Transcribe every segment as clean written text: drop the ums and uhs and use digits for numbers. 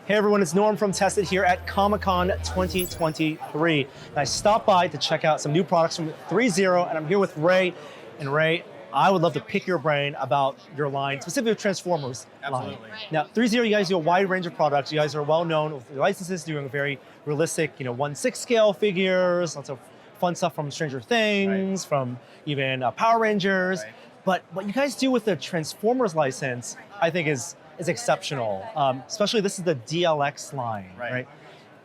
Hey everyone, it's Norm from Tested here at Comic-Con 2023. And I stopped by to check out some new products from ThreeZero, and I'm here with Ray. And Ray, I would love to pick your brain about your line, specifically Transformers line. Now, ThreeZero, you guys do a wide range of products. You guys are well known with your licenses, doing very realistic, 1/6 scale figures, lots of fun stuff from Stranger Things, from even Power Rangers. But what you guys do with the Transformers license, I think is exceptional. Especially this is the DLX line, right?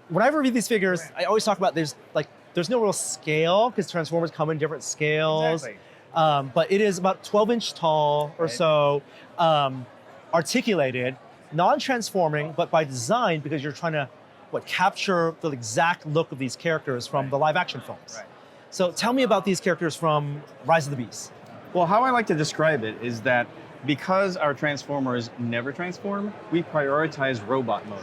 When I review these figures, I always talk about there's no real scale because Transformers come in different scales. Exactly. But it is about 12 inch tall or so, articulated, non-transforming, but by design because you're trying to capture the exact look of these characters from the live action films. Right. So tell me about these characters from Rise of the Beast. Well, how I like to describe it is that because our Transformers never transform, we prioritize robot mode.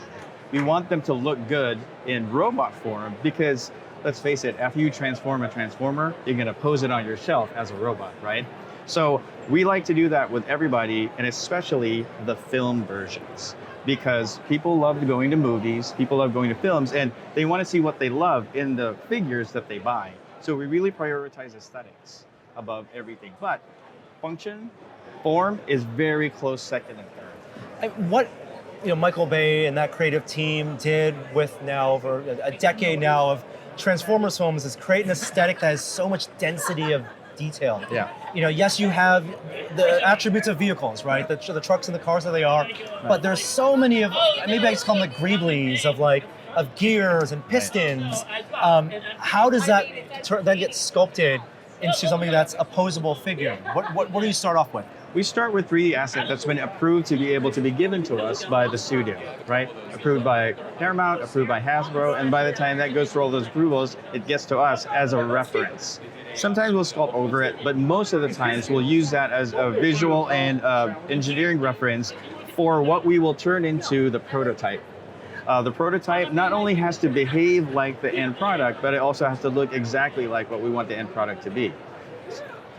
We want them to look good in robot form because, let's face it, after you transform a Transformer, you're gonna pose it on your shelf as a robot, right? So we like to do that with everybody, and especially the film versions, because people love going to movies, people love going to films, and they wanna see what they love in the figures that they buy. So we really prioritize aesthetics above everything. But function, form is very close second and third. What Michael Bay and that creative team did with now over a decade now of Transformers films is create an aesthetic that has so much density of detail. Yeah. Yes, you have the attributes of vehicles, right? The trucks and the cars that they are, but there's so many of, maybe I just call them like greeblies of gears and pistons. How does that then get sculpted into something that's opposable figure? What do you start off with? We start with 3D asset that's been approved to be able to be given to us by the studio, right? Approved by Paramount, approved by Hasbro, and by the time that goes through all those approvals, it gets to us as a reference. Sometimes we'll sculpt over it, but most of the times we'll use that as a visual and engineering reference for what we will turn into the prototype. The prototype not only has to behave like the end product, but it also has to look exactly like what we want the end product to be.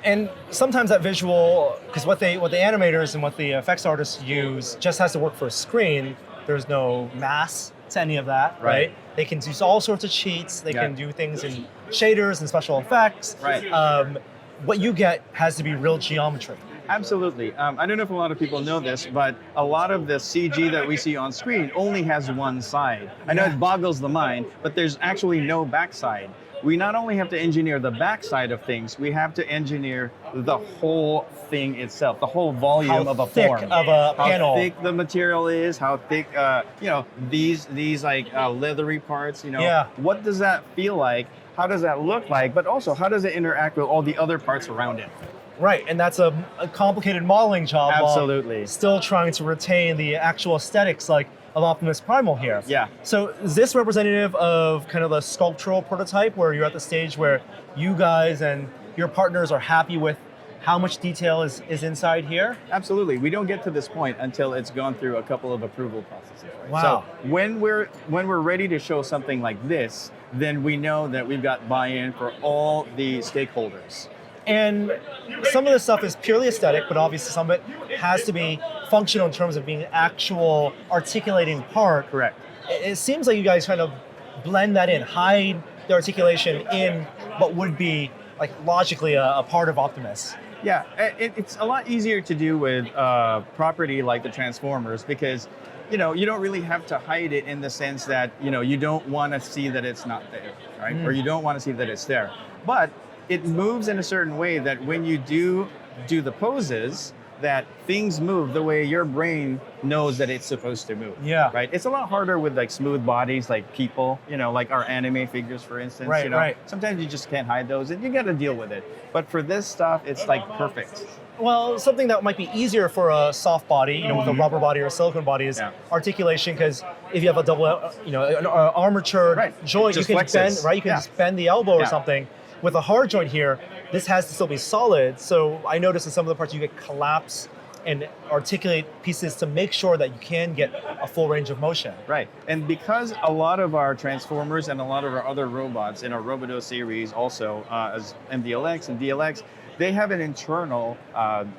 And sometimes that visual, because what the animators and what the effects artists use just has to work for a screen. There's no mass to any of that, right? They can use all sorts of cheats. They can do things in shaders and special effects. Right. What you get has to be real geometry. Absolutely. I don't know if a lot of people know this, but a lot of the CG that we see on screen only has one side. I know it boggles the mind, but there's actually no backside. We not only have to engineer the backside of things, we have to engineer the whole thing itself, the whole volume of a form. How thick of a panel. How thick the material is, how thick, these like leathery parts, What does that feel like? How does that look like? But also, how does it interact with all the other parts around it? Right, and that's a complicated modeling job. Absolutely. While still trying to retain the actual aesthetics of Optimus Primal here. Yeah. So is this representative of kind of a sculptural prototype where you're at the stage where you guys and your partners are happy with how much detail is inside here? Absolutely. We don't get to this point until it's gone through a couple of approval processes. Right? Wow. So when we're ready to show something like this, then we know that we've got buy-in for all the stakeholders. And some of this stuff is purely aesthetic, but obviously some of it has to be functional in terms of being actual articulating part. Correct. It seems like you guys kind of blend that in, hide the articulation in what would be logically a part of Optimus. Yeah, it's a lot easier to do with property like the Transformers because you don't really have to hide it in the sense that you don't want to see that it's not there, right? Or you don't want to see that it's there. But it moves in a certain way that when you do the poses, that things move the way your brain knows that it's supposed to move. Yeah. Right? It's a lot harder with smooth bodies like people, like our anime figures, for instance. Right. Sometimes you just can't hide those and you got to deal with it. But for this stuff, it's perfect. Well, something that might be easier for a soft body, with a rubber body or a silicone body is articulation, because if you have a double, an armature joint, you can bend, right? You can just bend the elbow or something. With a hard joint here, this has to still be solid. So I noticed in some of the parts you get collapse and articulate pieces to make sure that you can get a full range of motion. Right. And because a lot of our Transformers and a lot of our other robots in our Roboto series also, as MDLX and DLX, they have an internal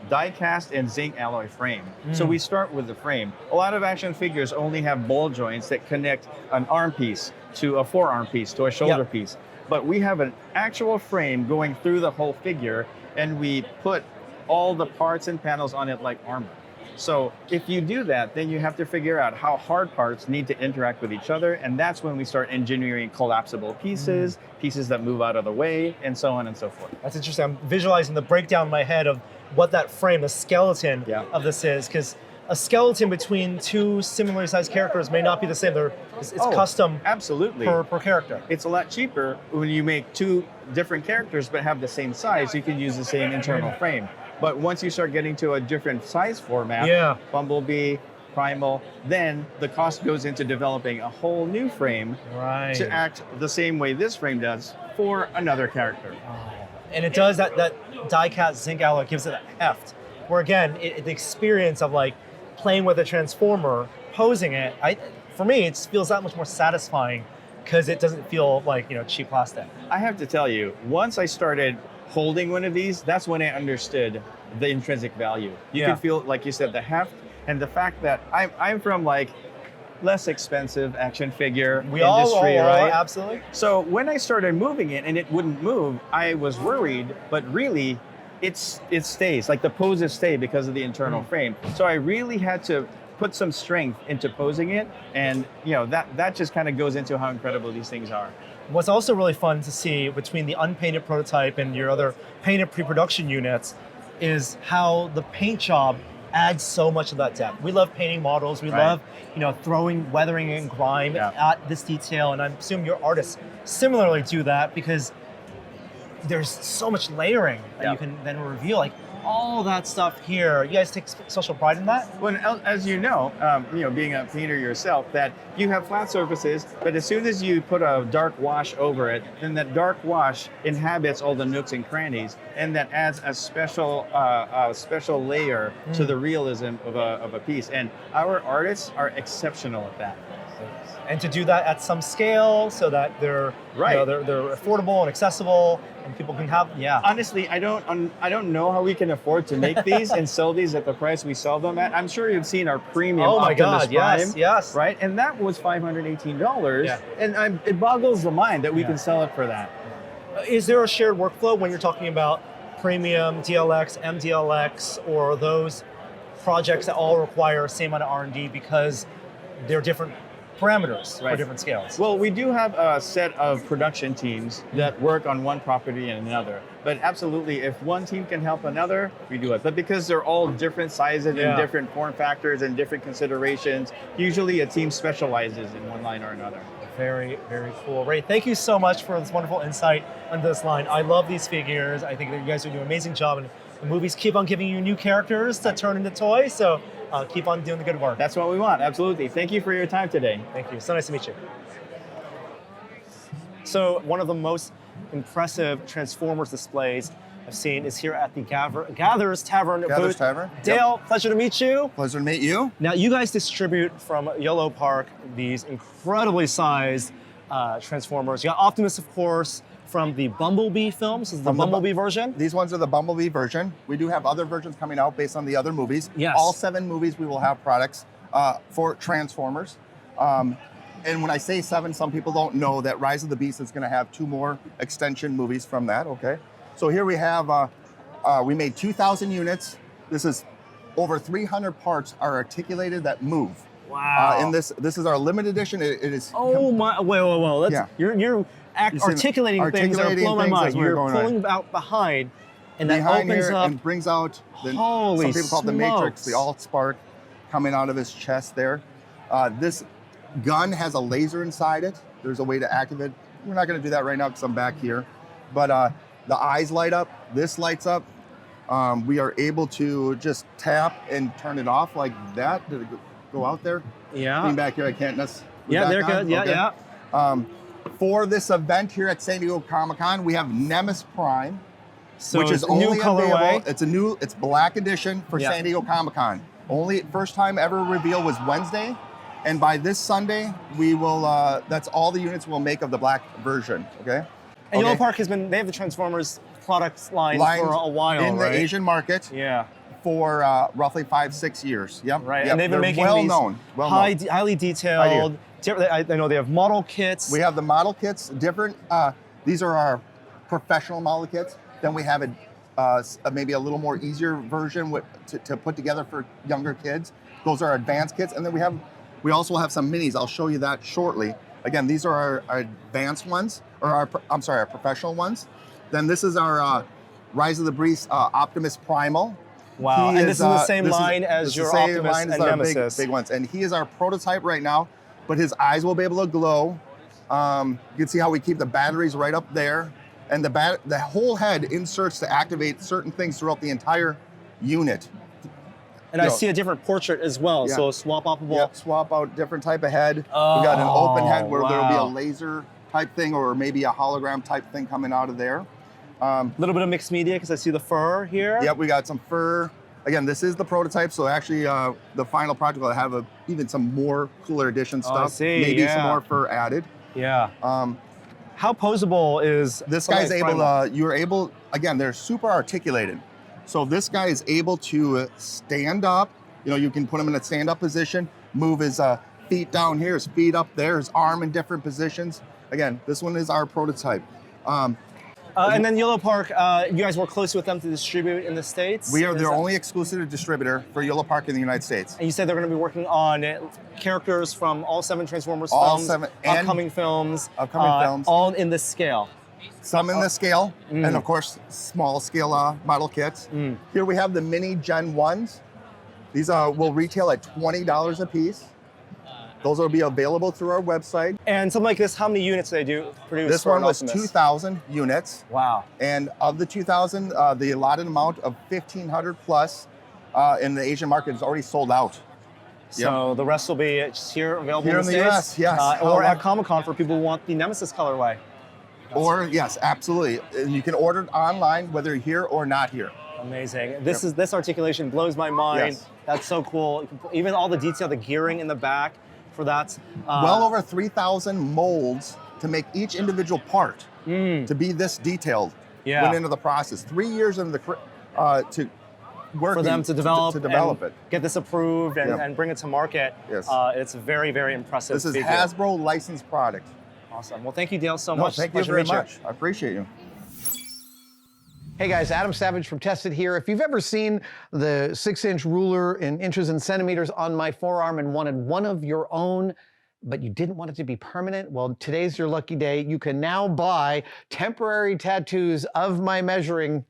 die-cast and zinc alloy frame. So we start with the frame. A lot of action figures only have ball joints that connect an arm piece to a forearm piece to a shoulder piece. But we have an actual frame going through the whole figure, and we put all the parts and panels on it like armor. So if you do that, then you have to figure out how hard parts need to interact with each other, and that's when we start engineering collapsible pieces, pieces that move out of the way, and so on and so forth. That's interesting. I'm visualizing the breakdown in my head of what that frame, the skeleton of this is, because a skeleton between two similarly sized characters may not be the same. It's custom absolutely per character. It's a lot cheaper when you make two different characters but have the same size. You can use the same internal frame. But once you start getting to a different size format, Bumblebee, Primal, then the cost goes into developing a whole new frame to act the same way this frame does for another character. And it does that die-cast zinc alloy gives it a heft, where again, the experience of like playing with a Transformer, posing it, for me, it feels that much more satisfying because it doesn't feel like, cheap plastic. I have to tell you, once I started holding one of these, that's when I understood the intrinsic value. You can feel, like you said, the heft, and the fact that I'm from like less expensive action figure industry, right? Absolutely. So when I started moving it and it wouldn't move, I was worried, but really it stays, like the poses stay because of the internal frame. So I really had to put some strength into posing it, and that just kind of goes into how incredible these things are. What's also really fun to see between the unpainted prototype and your other painted pre-production units is how the paint job adds so much of that depth. We love painting models. We love, throwing weathering and grime at this detail, and I assume your artists similarly do that because there's so much layering that you can then reveal. Like all that stuff here, you guys take special pride in that? Well, as you know, being a painter yourself, that you have flat surfaces, but as soon as you put a dark wash over it, then that dark wash inhabits all the nooks and crannies, and that adds a special layer to the realism of a piece. And our artists are exceptional at that. And to do that at some scale so that they're they're affordable and accessible and people can have Honestly, I don't know how we can afford to make these and sell these at the price we sell them at. I'm sure you've seen our premium Optimus Prime, yes, right? And that was $518, and it boggles the mind that we can sell it for that. Is there a shared workflow when you're talking about premium, DLX, MDLX, or those projects that all require the same amount of R&D because they're different parameters for different scales? Well, we do have a set of production teams that work on one property and another. But absolutely, if one team can help another, we do it. But because they're all different sizes and different form factors and different considerations, usually a team specializes in one line or another. Very, very cool. Ray, thank you so much for this wonderful insight on this line. I love these figures. I think that you guys are doing an amazing job, and the movies keep on giving you new characters that turn into toys. So keep on doing the good work. That's what we want, absolutely. Thank you for your time today. Thank you. So nice to meet you. So one of the most impressive Transformers displays I've seen is here at the Gather's Tavern booth. Dale, pleasure to meet you. Pleasure to meet you. Now, you guys distribute from Yolopark these incredibly sized Transformers. You got Optimus, of course, from the Bumblebee films. This is the Bumblebee version. These ones are the Bumblebee version. We do have other versions coming out based on the other movies. Yes. All 7 movies we will have products for Transformers. And when I say 7, some people don't know that Rise of the Beast is going to have 2 more extension movies from that, okay? So here we have, we made 2,000 units. This is over 300 parts are articulated that move. Wow. And this is our limited edition. It is. Oh my! Wait! You're articulating things that are blowing my mind. You're pulling out behind, and that opens up and brings out the, holy some people call it the Matrix, the alt spark coming out of his chest there. This gun has a laser inside it. There's a way to activate. We're not going to do that right now because I'm back here, but the eyes light up. This lights up. We are able to just tap and turn it off like that. Did it go out there? Yeah. Being back here, I can't necessarily. Yeah, they're good. Yeah, yeah. For this event here at San Diego Comic-Con, we have Optimus Prime. So which is it's a new only available. colorway. It's black edition for Yeah. San Diego Comic-Con. Only first time ever reveal was Wednesday, and by this Sunday we will. That's all the units we'll make of the black version. Okay. And Okay. Yolopark they have the Transformers products line for a while, in right? the Asian market Yeah. for roughly 5-6 years. Yep. Right, Yep. and they've been They're making well these known. highly detailed. I know they have model kits. We have the model kits, different. These are our professional model kits. Then we have maybe a little more easier version to put together for younger kids. Those are advanced kits, and then we also have some minis. I'll show you that shortly. Again, these are our advanced ones, or our professional ones. Then this is our Rise of the Beast Optimus Primal. Wow, and this is the same line as your Optimus and Nemesis. Big ones, and he is our prototype right now. But his eyes will be able to glow. You can see how we keep the batteries right up there, and the whole head inserts to activate certain things throughout the entire unit. And I see a different portrait as well, Yeah. so swap-oppable. Yep, swap out different type of head. Oh, We got an open head where there'll be a wow. laser type thing, or maybe a hologram type thing coming out of there. A little bit of mixed media because I see the fur here. Yep, we got some fur. Again, this is the prototype, so actually the final project will have even some more cooler edition stuff. I see, Maybe yeah. some more fur added. Yeah. How posable is This something guy's like able Primal? you're able, again, they're super articulated. So this guy is able to stand up. You can put him in a stand-up position, move his feet down here, his feet up there, his arm in different positions. Again, this one is our prototype. And then Yolopark, you guys work closely with them to distribute in the States? We are Is their that- only exclusive distributor for Yolopark in the United States. And you said they're going to be working on characters from all 7 Transformers All films, 7 and upcoming films, films. all in this scale. Some in the scale, and of course, small scale model kits. Here we have the mini Gen 1s. These will retail at $20 a piece. Those will be available through our website. And something like this, how many units do they produce? This for one an was Optimus? 2,000 units. Wow. And of the 2,000, the allotted amount of 1,500 plus in the Asian market is already sold out. So the rest will be just here available Here in the in the States? US, yes. Or at Comic-Con for people who want the Nemesis colorway. Or yes, absolutely. And you can order it online, whether you're here or not here. Amazing. This articulation blows my mind. Yes. That's so cool. Even all the detail, the gearing in the back for that. Well over 3,000 molds to make each individual part to be this detailed. Yeah. Went into the process. 3 years into to work for them to develop, it. get this approved and, Yep. and bring it to market. Yes. It's a very, very impressive. This is figure. Hasbro licensed product. Awesome. Well, thank you, Dale, so No, much. thank you Pleasure to very meet you. much. I appreciate you. Hey guys, Adam Savage from Tested here. If you've ever seen the 6-inch ruler in inches and centimeters on my forearm and wanted one of your own, but you didn't want it to be permanent, well, today's your lucky day. You can now buy temporary tattoos of my measuring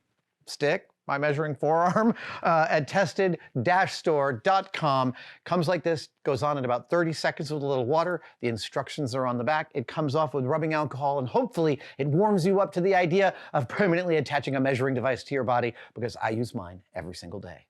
stick, my measuring forearm, at tested-store.com. Comes like this, goes on in about 30 seconds with a little water. The instructions are on the back. It comes off with rubbing alcohol, and hopefully it warms you up to the idea of permanently attaching a measuring device to your body, because I use mine every single day.